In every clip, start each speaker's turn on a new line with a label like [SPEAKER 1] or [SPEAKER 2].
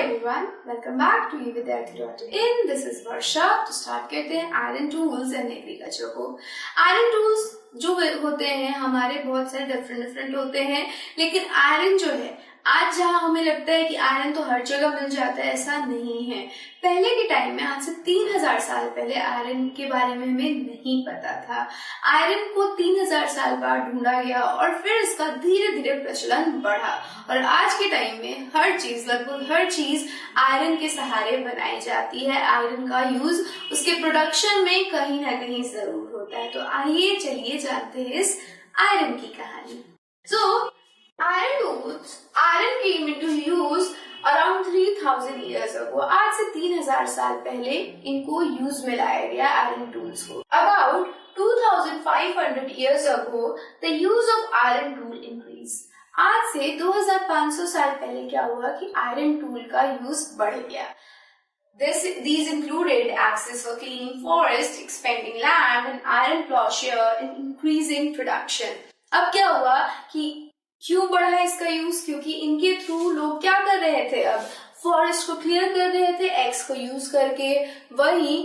[SPEAKER 1] everyone, welcome back to eVidyarthi.in. This is Varsha. तो start करते हैं आयरन टूल्स एंड एग्रीकल्चर को। Iron tools जो होते हैं हमारे बहुत सारे डिफरेंट होते हैं, लेकिन आयरन जो है आज जहाँ हमें लगता है कि आयरन तो हर जगह मिल जाता है, ऐसा नहीं है। पहले के टाइम में, आज से 3000 साल पहले आयरन के बारे में हमें नहीं पता था। आयरन को 3000 साल बाद ढूंढा गया और फिर इसका धीरे धीरे प्रचलन बढ़ा और आज के टाइम में हर चीज, लगभग हर चीज आयरन के सहारे बनाई जाती है। आयरन का यूज उसके प्रोडक्शन में कहीं ना कहीं जरूर होता है। तो आइए चलिए जानते हैं इस आयरन की कहानी। Iron came into use around 3000 years ago. आज से 3000 साल पहले इनको यूज में लाया गया आयरन टूल्स को। About 2500 years ago, the use of iron tool increased. आज से 2500 साल पहले क्या हुआ कि आयरन टूल का यूज बढ़ गया। These included axes for clearing forest, expanding land, and iron plowshare and increasing production. अब क्या हुआ कि क्यों बढ़ा है इसका यूज? क्योंकि इनके थ्रू लोग क्या कर रहे थे, अब फॉरेस्ट को क्लियर कर रहे थे एक्स को यूज करके, वही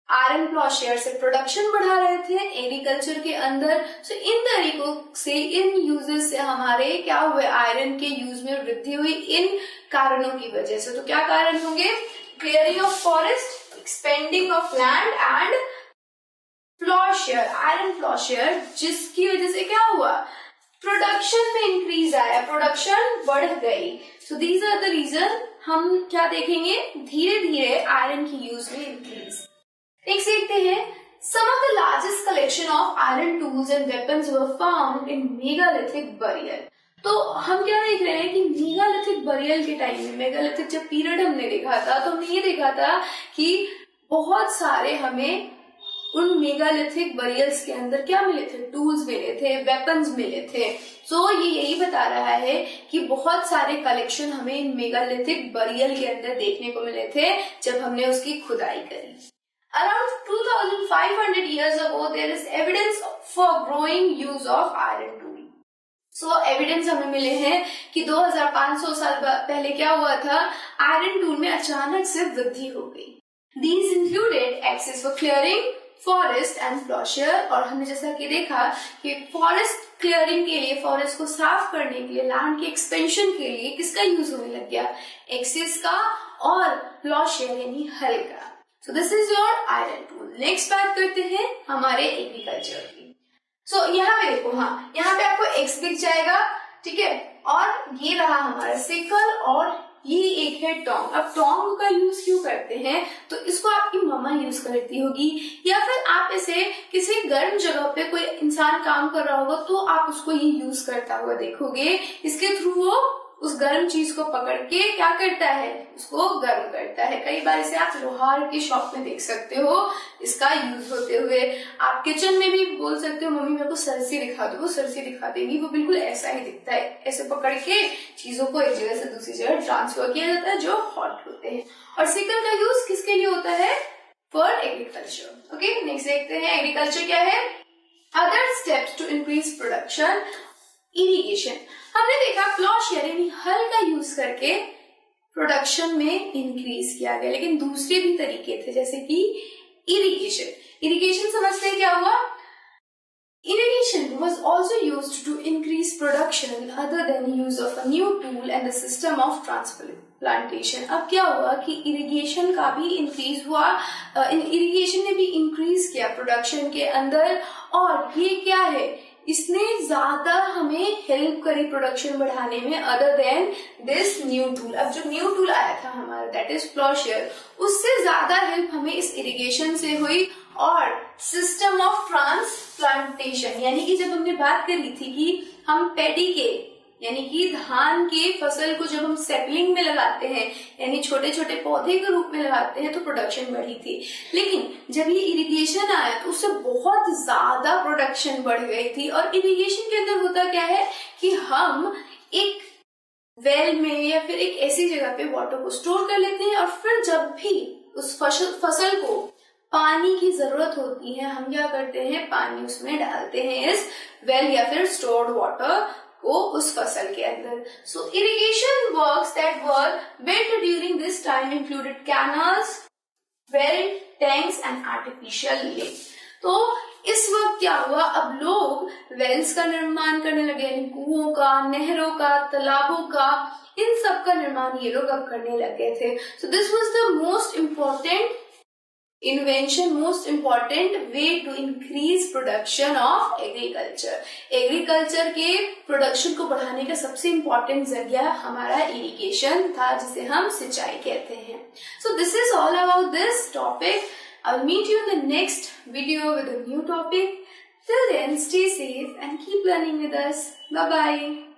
[SPEAKER 1] आयरन प्लॉशेयर से प्रोडक्शन बढ़ा रहे थे एग्रीकल्चर के अंदर। सो इन तरीकों से, इन यूजेस से हमारे क्या हुए, आयरन के यूज में वृद्धि हुई इन कारणों की वजह से। तो क्या कारण होंगे? Clearing of forest, expanding of land and ploughshare, iron ploughshare, जिसकी वजह से क्या हुआ, प्रोडक्शन में इंक्रीज आया, प्रोडक्शन बढ़ गई। So these are the reason. हम क्या देखेंगे, धीरे धीरे आयरन की यूज में इंक्रीज। नेक्स्ट देखते हैं, some of the largest collection of iron tools and weapons were found in megalithic burial. तो हम क्या देख रहे हैं कि मेगालिथिक बरियल के टाइम में, मेगालिथिक जब पीरियड हमने देखा था तो हमने ये देखा था कि बहुत सारे हमें उन मेगालिथिक बरियल्स के अंदर क्या मिले थे, टूल्स मिले थे, वेपन्स मिले थे। सो ये यही बता रहा है कि बहुत सारे कलेक्शन हमें इन मेगालिथिक बरियल के अंदर देखने को मिले थे जब हमने उसकी खुदाई करी। Around 2500 years ago, there is evidence for growing use of iron tool. So evidence हमें मिले हैं कि 2500 साल पहले क्या हुआ था, आयरन टूल में अचानक से वृद्धि हो गई। These included axes for clearing forest and ploughshare. और हमने जैसा कि देखा कि फॉरेस्ट क्लियरिंग के लिए, फॉरेस्ट को साफ करने के लिए, लैंड के एक्सपेंशन के लिए किसका यूज होने लग गया, एक्सेस का और प्लॉशेयर यानी हल का। So this is your iron tool. Next बात करते हैं हमारे एग्रीकल्चर की। सो यहाँ पे देखो, हाँ यहाँ पे आपको एक्स दिख जाएगा, ठीक है, और ये रहा हमारा सिकल और ये एक है टोंग। अब टोंग का यूज क्यों करते हैं, तो इसको आपकी मम्मा यूज करती होगी या फिर आप इसे किसी गर्म जगह पे कोई इंसान काम कर रहा होगा तो आप उसको ये यूज करता हुआ देखोगे। इसके थ्रू वो उस गर्म चीज को पकड़ के क्या करता है, उसको गर्म करता है। कई बार इसे आप लोहार के शॉप में देख सकते हो इसका यूज होते हुए। आप किचन में भी बोल सकते हो मम्मी मेरे को सरसी दिखा दो, वो सरसी दिखा देगी। वो बिल्कुल ऐसा ही दिखता है, ऐसे पकड़ के चीजों को एक जगह से दूसरी जगह ट्रांसफर किया जाता है जो हॉट होते हैं। और सिकल का यूज किसके लिए होता है, फॉर एग्रीकल्चर। ओके, नेक्स्ट देखते हैं एग्रीकल्चर क्या है। Other steps to increase production, irrigation. हमने देखा प्लॉशेयर यानी हल का यूज करके प्रोडक्शन में इंक्रीज किया गया, लेकिन दूसरे भी तरीके थे जैसे कि इरिगेशन। इरिगेशन समझते हैं क्या हुआ, irrigation was also used to increase production other than use of a new tool and the system of transplantation. अब क्या हुआ कि इरिगेशन का भी इंक्रीज हुआ, इरिगेशन ने भी इंक्रीज किया प्रोडक्शन के अंदर। और ये क्या है, इसने ज्यादा हमें हेल्प करी प्रोडक्शन बढ़ाने में other than this new tool. अब जो न्यू टूल आया था हमारा दैट इज प्लॉशेयर, उससे ज्यादा हेल्प हमें इस इरिगेशन से हुई। और सिस्टम ऑफ ट्रांसप्लांटेशन, यानी कि जब हमने बात करी थी कि हम पैडी के यानी कि धान के फसल को जब हम सेपलिंग में लगाते हैं यानी छोटे छोटे पौधे के रूप में लगाते हैं तो प्रोडक्शन बढ़ी थी। लेकिन जब ये इरिगेशन आया तो उससे बहुत ज्यादा प्रोडक्शन बढ़ गई थी। और इरिगेशन के अंदर होता क्या है कि हम एक वेल में या फिर एक ऐसी जगह पे वाटर को स्टोर कर लेते हैं और फिर जब भी उस फसल को पानी की जरूरत होती है हम क्या करते हैं, पानी उसमें डालते हैं इस वेल या फिर स्टोर्ड वाटर वो उस फसल के अंदर। So irrigation works that were built during this time included canals, well, tanks and artificial lake. तो इस वक्त क्या हुआ, अब लोग वेल्स का निर्माण करने लगे, कुओं का, नहरों का, तालाबों का, इन सब का निर्माण ये लोग अब करने लगे थे। So this was the most important invention, most important way to increase production of agriculture. Agriculture के प्रोडक्शन को बढ़ाने का सबसे इम्पोर्टेंट जरिया हमारा इरिगेशन था, जिसे हम सिंचाई कहते हैं। So this is all about this topic. I'll meet you in the next video with a new topic. Till then, stay safe and keep learning with us. Bye bye.